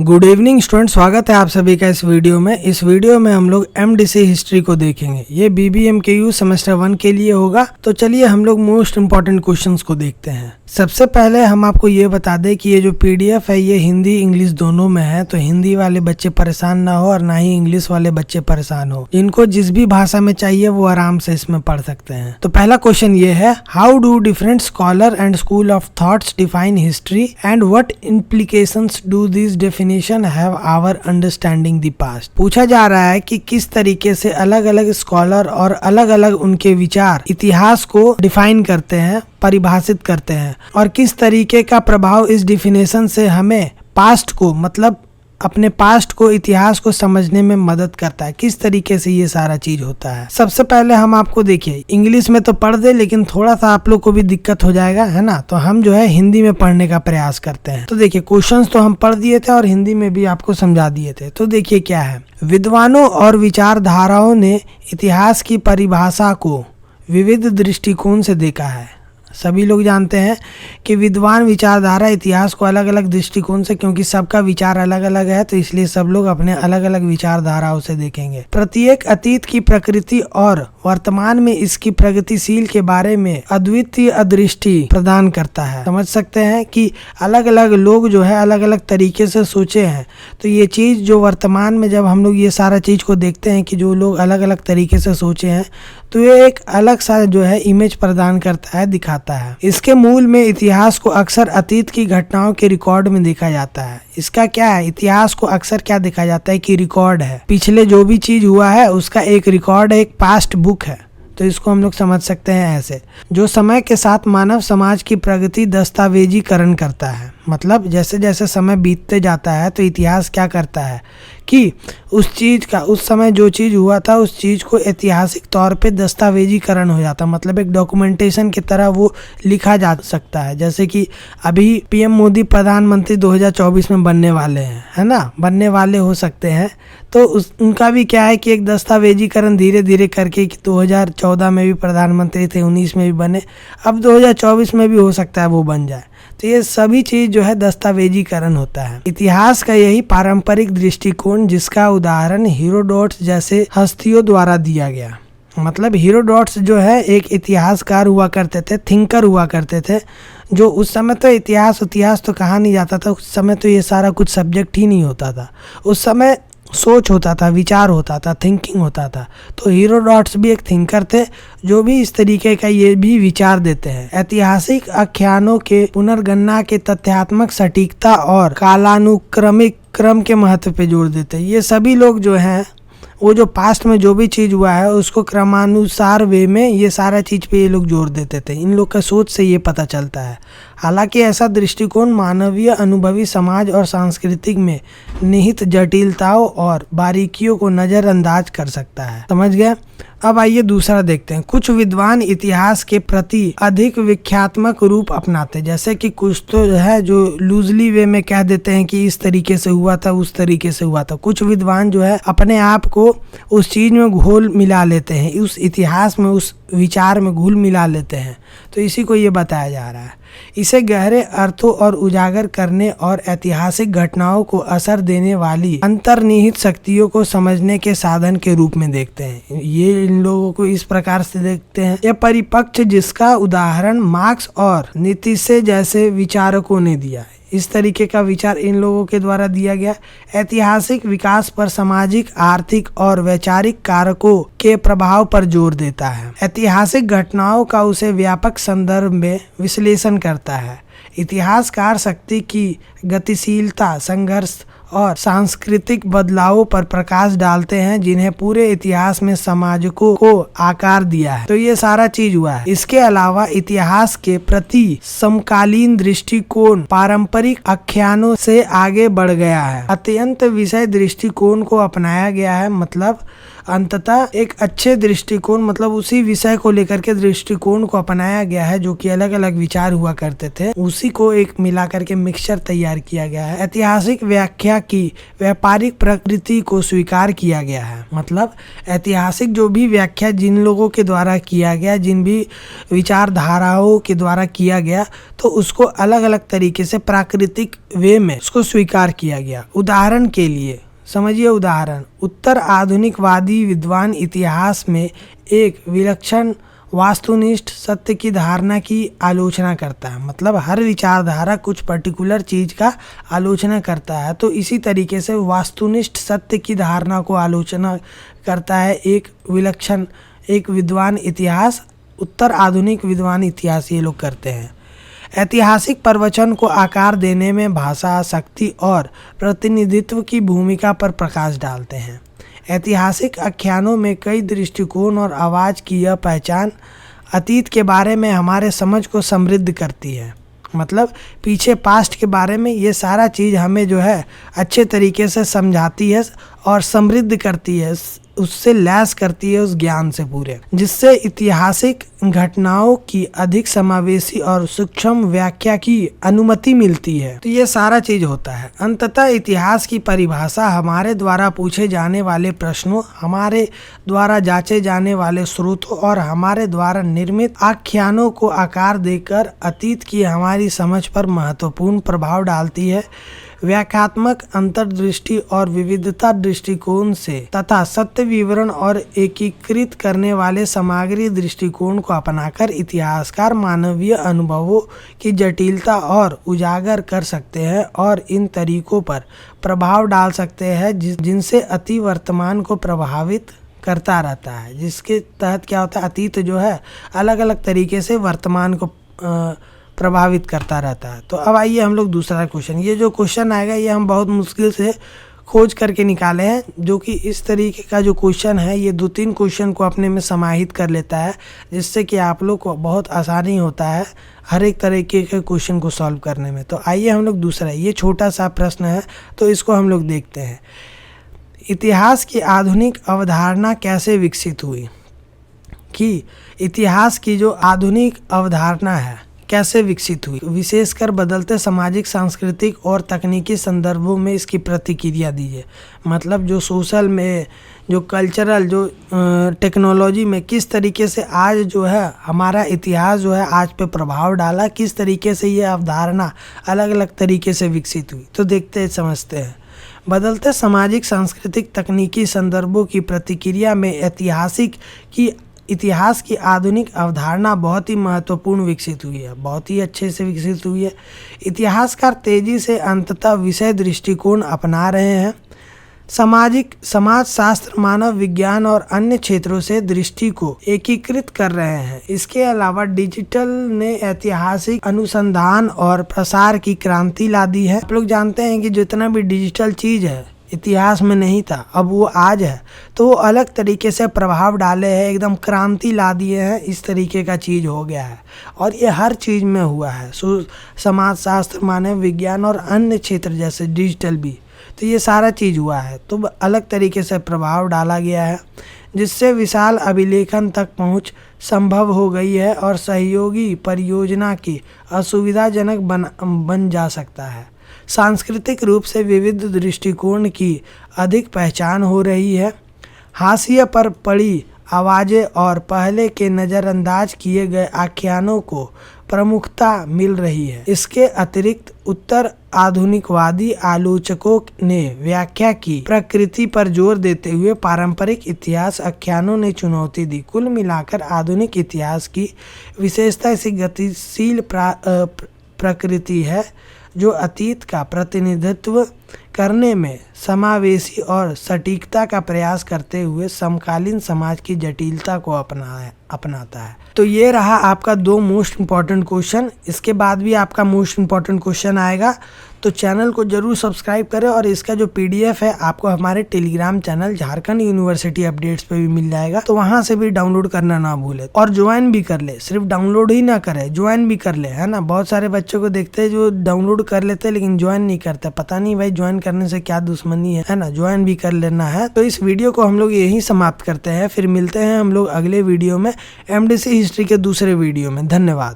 Good evening student, स्वागत है आप सभी का इस वीडियो में। इस वीडियो में हम लोग एमडीसी हिस्ट्री को देखेंगे। ये बीबीएमकेयू सेमेस्टर 1 के लिए होगा। तो चलिए हम लोग मोस्ट इम्पॉर्टेंट क्वेश्चंस को देखते हैं। सबसे पहले हम आपको ये बता दें कि ये जो पीडीएफ है ये हिंदी इंग्लिश दोनों में है, तो हिंदी वाले बच्चे परेशान ना हो और ना ही इंग्लिश वाले बच्चे परेशान हो। जिनको जिस भी भाषा में चाहिए वो आराम से इसमें पढ़ सकते हैं। तो पहला क्वेश्चन ये है, how do different scholar and school of thoughts define history and what implications do this definition have our understanding the past. पूछा जा रहा है कि किस तरीके से अलग अलग स्कॉलर और अलग अलग उनके विचार इतिहास को डिफाइन करते हैं, परिभाषित करते हैं, और किस तरीके का प्रभाव इस डिफिनेशन से हमें पास्ट को, मतलब अपने पास्ट को, इतिहास को समझने में मदद करता है। किस तरीके से ये सारा चीज होता है। सबसे पहले हम आपको देखिए, इंग्लिश में तो पढ़ दे लेकिन थोड़ा सा आप लोग को भी दिक्कत हो जाएगा, है ना। तो हम जो है हिंदी में पढ़ने का प्रयास करते हैं। तो देखिए क्वेश्चंस तो हम पढ़ दिए थे और हिंदी में भी आपको समझा दिए थे। तो देखिए क्या है, विद्वानों और विचारधाराओं ने इतिहास की परिभाषा को विविध दृष्टिकोण से देखा है। सभी लोग जानते हैं कि विद्वान विचारधारा इतिहास को अलग अलग दृष्टिकोण से, क्योंकि सबका विचार अलग अलग है तो इसलिए सब लोग अपने अलग अलग विचारधाराओं से देखेंगे। प्रत्येक अतीत की प्रकृति और वर्तमान में इसकी प्रगतिशील के बारे में अद्वितीय दृष्टि प्रदान करता है। समझ सकते हैं कि अलग अलग लोग जो है अलग अलग तरीके से सोचे हैं। तो ये चीज जो वर्तमान में जब हम लोग ये सारा चीज को देखते हैं कि जो लोग अलग अलग तरीके से सोचे हैं, तो ये एक अलग सा जो है इमेज प्रदान करता है, दिखाता है। इसके मूल में इतिहास को अक्सर अतीत की घटनाओं के रिकॉर्ड में देखा जाता है। इसका क्या है, इतिहास को अक्सर क्या देखा जाता है कि रिकॉर्ड है, पिछले जो भी चीज हुआ है उसका एक रिकॉर्ड है, एक पास्ट बुक है। तो इसको हम लोग समझ सकते हैं ऐसे, जो समय के साथ मानव समाज की प्रगति दस्तावेजीकरण करता है। मतलब जैसे जैसे समय बीतते जाता है तो इतिहास क्या करता है कि उस चीज का, उस समय जो चीज हुआ था उस चीज को ऐतिहासिक तौर पे दस्तावेजीकरण हो जाता है। मतलब एक डॉक्यूमेंटेशन की तरह वो लिखा जा सकता है। जैसे कि अभी पीएम मोदी प्रधानमंत्री 2024 में बनने वाले हैं, है ना, बनने वाले हो सकते हैं। तो उनका भी क्या है कि एक दस्तावेजीकरण धीरे धीरे करके, कि 2014 में भी प्रधानमंत्री थे, 19 में भी बने, अब 2024 में भी हो सकता है वो बन जाए। तो ये सभी चीज जो है दस्तावेजीकरण होता है। इतिहास का यही पारंपरिक दृष्टिकोण, जिसका उदाहरण हेरोडोटस जैसे हस्तियों द्वारा दिया गया। मतलब हेरोडोटस जो है एक इतिहासकार हुआ करते थे, थिंकर हुआ करते थे, जो उस समय तो इतिहास तो कहा नहीं जाता था। उस समय तो ये सारा कुछ सब्जेक्ट ही नहीं होता था। उस समय सोच होता था, विचार होता था, थिंकिंग होता था। तो हेरोडोटस भी एक थिंकर थे, जो भी इस तरीके का ये भी विचार देते हैं। ऐतिहासिक आख्यानों के पुनर्गणना के तथ्यात्मक सटीकता और कालानुक्रमिक क्रम के महत्व पे जोर देते हैं। ये सभी लोग जो हैं वो जो पास्ट में जो भी चीज हुआ है उसको क्रमानुसार वे में ये सारा चीज पे ये लोग जोर देते थे। इन लोग का सोच से ये पता चलता है। हालांकि ऐसा दृष्टिकोण मानवीय अनुभवी समाज और सांस्कृतिक में निहित जटिलताओं और बारीकियों को नजरअंदाज कर सकता है। समझ गए। अब आइए दूसरा देखते हैं। कुछ विद्वान इतिहास के प्रति अधिक व्याख्यात्मक रूप अपनाते, जैसे कि कुछ तो है जो लूजली वे में कह देते हैं कि इस तरीके से हुआ था, उस तरीके से हुआ था। कुछ विद्वान जो है अपने आप को उस चीज में घोल मिला लेते हैं, उस इतिहास में, उस विचार में घुल मिला लेते हैं। तो इसी को ये बताया जा रहा है। इसे गहरे अर्थों और उजागर करने और ऐतिहासिक घटनाओं को असर देने वाली अंतर्निहित शक्तियों को समझने के साधन के रूप में देखते हैं। ये इन लोगों को इस प्रकार से देखते हैं। यह परिपक्ष जिसका उदाहरण मार्क्स और नीतिशे जैसे विचारकों ने दिया है। इस तरीके का विचार इन लोगों के द्वारा दिया गया। ऐतिहासिक विकास पर सामाजिक, आर्थिक और वैचारिक कारकों के प्रभाव पर जोर देता है। ऐतिहासिक घटनाओं का उसे व्यापक संदर्भ में विश्लेषण करता है। इतिहासकार शक्ति की गतिशीलता, संघर्ष और सांस्कृतिक बदलावों पर प्रकाश डालते हैं, जिन्हें पूरे इतिहास में समाजों को आकार दिया है। तो ये सारा चीज हुआ है। इसके अलावा इतिहास के प्रति समकालीन दृष्टिकोण पारंपरिक आख्यानों से आगे बढ़ गया है। अत्यंत विषय दृष्टिकोण को अपनाया गया है। मतलब अंततः एक अच्छे दृष्टिकोण मतलब उसी विषय को लेकर के दृष्टिकोण को अपनाया गया है जो कि अलग अलग विचार हुआ करते थे, उसी को एक मिला करके मिक्सचर तैयार किया गया है। ऐतिहासिक व्याख्या की व्यापारिक प्रकृति को स्वीकार किया गया है। मतलब ऐतिहासिक जो भी व्याख्या जिन लोगों के द्वारा किया गया, जिन भी विचारधाराओं के द्वारा किया गया, तो उसको अलग अलग तरीके से प्राकृतिक वे में उसको स्वीकार किया गया। उदाहरण के लिए समझिए, उदाहरण उत्तर आधुनिकवादी विद्वान इतिहास में एक विलक्षण वास्तुनिष्ठ सत्य की धारणा की आलोचना करता है। मतलब हर विचारधारा कुछ पर्टिकुलर चीज का आलोचना करता है, तो इसी तरीके से वास्तुनिष्ठ सत्य की धारणा को आलोचना करता है एक विद्वान इतिहास, उत्तर आधुनिक विद्वान इतिहास ये लोग करते हैं। ऐतिहासिक प्रवचन को आकार देने में भाषा, शक्ति और प्रतिनिधित्व की भूमिका पर प्रकाश डालते हैं। ऐतिहासिक आख्यानों में कई दृष्टिकोण और आवाज़ की यह पहचान अतीत के बारे में हमारे समझ को समृद्ध करती है। मतलब पीछे पास्ट के बारे में ये सारा चीज़ हमें जो है अच्छे तरीके से समझाती है और समृद्ध करती है, उससे लैस करती है उस ज्ञान से पूरे, जिससे ऐतिहासिक घटनाओं की अधिक समावेशी और सूक्ष्म व्याख्या की अनुमति मिलती है। तो ये सारा चीज होता है। अंततः इतिहास की परिभाषा हमारे द्वारा पूछे जाने वाले प्रश्नों, हमारे द्वारा जांचे जाने वाले स्रोतों और हमारे द्वारा निर्मित आख्यानों को आकार देकर अतीत की हमारी समझ पर महत्वपूर्ण प्रभाव डालती है। व्याख्यात्मक अंतर्दृष्टि और विविधता दृष्टिकोण से तथा सत्य विवरण और एकीकृत करने वाले सामग्री दृष्टिकोण को अपनाकर इतिहासकार मानवीय अनुभवों की जटिलता और उजागर कर सकते हैं और इन तरीकों पर प्रभाव डाल सकते हैं जिनसे अति वर्तमान को प्रभावित करता रहता है। जिसके तहत क्या होता है, अतीत जो है अलग अलग तरीके से वर्तमान को प्रभावित करता रहता है। तो अब आइए हम लोग दूसरा क्वेश्चन, ये जो क्वेश्चन आएगा ये हम बहुत मुश्किल से खोज करके निकाले हैं, जो कि इस तरीके का जो क्वेश्चन है ये 2-3 क्वेश्चन को अपने में समाहित कर लेता है, जिससे कि आप लोग को बहुत आसानी होता है हर एक तरीके के क्वेश्चन को सॉल्व करने में। तो आइए हम लोग दूसरा, ये छोटा सा प्रश्न है तो इसको हम लोग देखते हैं। इतिहास की आधुनिक अवधारणा कैसे विकसित हुई? कि इतिहास की जो आधुनिक अवधारणा है कैसे विकसित हुई, विशेषकर बदलते सामाजिक, सांस्कृतिक और तकनीकी संदर्भों में इसकी प्रतिक्रिया दीजिए। मतलब जो सोशल में, जो कल्चरल, जो टेक्नोलॉजी में किस तरीके से आज जो है हमारा इतिहास जो है आज पे प्रभाव डाला, किस तरीके से ये अवधारणा अलग अलग तरीके से विकसित हुई। तो देखते समझते हैं। बदलते सामाजिक, सांस्कृतिक, तकनीकी संदर्भों की प्रतिक्रिया में इतिहास की आधुनिक अवधारणा बहुत ही महत्वपूर्ण विकसित हुई है, बहुत ही अच्छे से विकसित हुई है। इतिहासकार तेजी से अंततः विषय दृष्टिकोण अपना रहे हैं। समाज शास्त्र, मानव विज्ञान और अन्य क्षेत्रों से दृष्टि को एकीकृत कर रहे हैं। इसके अलावा डिजिटल ने ऐतिहासिक अनुसंधान और प्रसार की क्रांति ला दी है। आप लोग जानते हैं कि जितना भी डिजिटल चीज है इतिहास में नहीं था, अब वो आज है, तो वो अलग तरीके से प्रभाव डाले हैं, एकदम क्रांति ला दिए हैं, इस तरीके का चीज़ हो गया है। और ये हर चीज़ में हुआ है, समाज शास्त्र, मानव विज्ञान और अन्य क्षेत्र जैसे डिजिटल भी, तो ये सारा चीज़ हुआ है। तो अलग तरीके से प्रभाव डाला गया है, जिससे विशाल अभिलेखन तक पहुँच संभव हो गई है और सहयोगी परियोजना की असुविधाजनक बन जा सकता है। सांस्कृतिक रूप से विविध दृष्टिकोण की अधिक पहचान हो रही है। हाशिए पर पड़ी आवाज़ें और पहले के नज़रअंदाज किए गए आख्यानों को प्रमुखता मिल रही है। इसके अतिरिक्त उत्तर आधुनिकवादी आलोचकों ने व्याख्या की प्रकृति पर जोर देते हुए पारंपरिक इतिहास आख्यानों ने चुनौती दी। कुल मिलाकर आधुनिक इतिहास की विशेषता इसी गतिशील प्रकृति है, जो अतीत का प्रतिनिधित्व करने में समावेशी और सटीकता का प्रयास करते हुए समकालीन समाज की जटिलता को अपनाता है। तो ये रहा आपका 2 मोस्ट इम्पॉर्टेंट क्वेश्चन। इसके बाद भी आपका मोस्ट इम्पॉर्टेंट क्वेश्चन आएगा, तो चैनल को जरूर सब्सक्राइब करें और इसका जो PDF है आपको हमारे Telegram channel Jharkhand university updates पे भी मिल जाएगा, तो वहां से भी डाउनलोड करना ना भूले और ज्वाइन भी कर ले। सिर्फ डाउनलोड ही ना करे, ज्वाइन भी कर ले, है ना। बहुत सारे बच्चों को देखते हैं जो डाउनलोड कर लेते हैं लेकिन ज्वाइन नहीं करते, पता नहीं भाई ज्वाइन करने से क्या दुश्मनी है ना। ज्वाइन भी कर लेना है। तो इस वीडियो को हम लोग यही समाप्त करते हैं, फिर मिलते हैं हम लोग अगले वीडियो में MDC हिस्ट्री के दूसरे वीडियो में। धन्यवाद।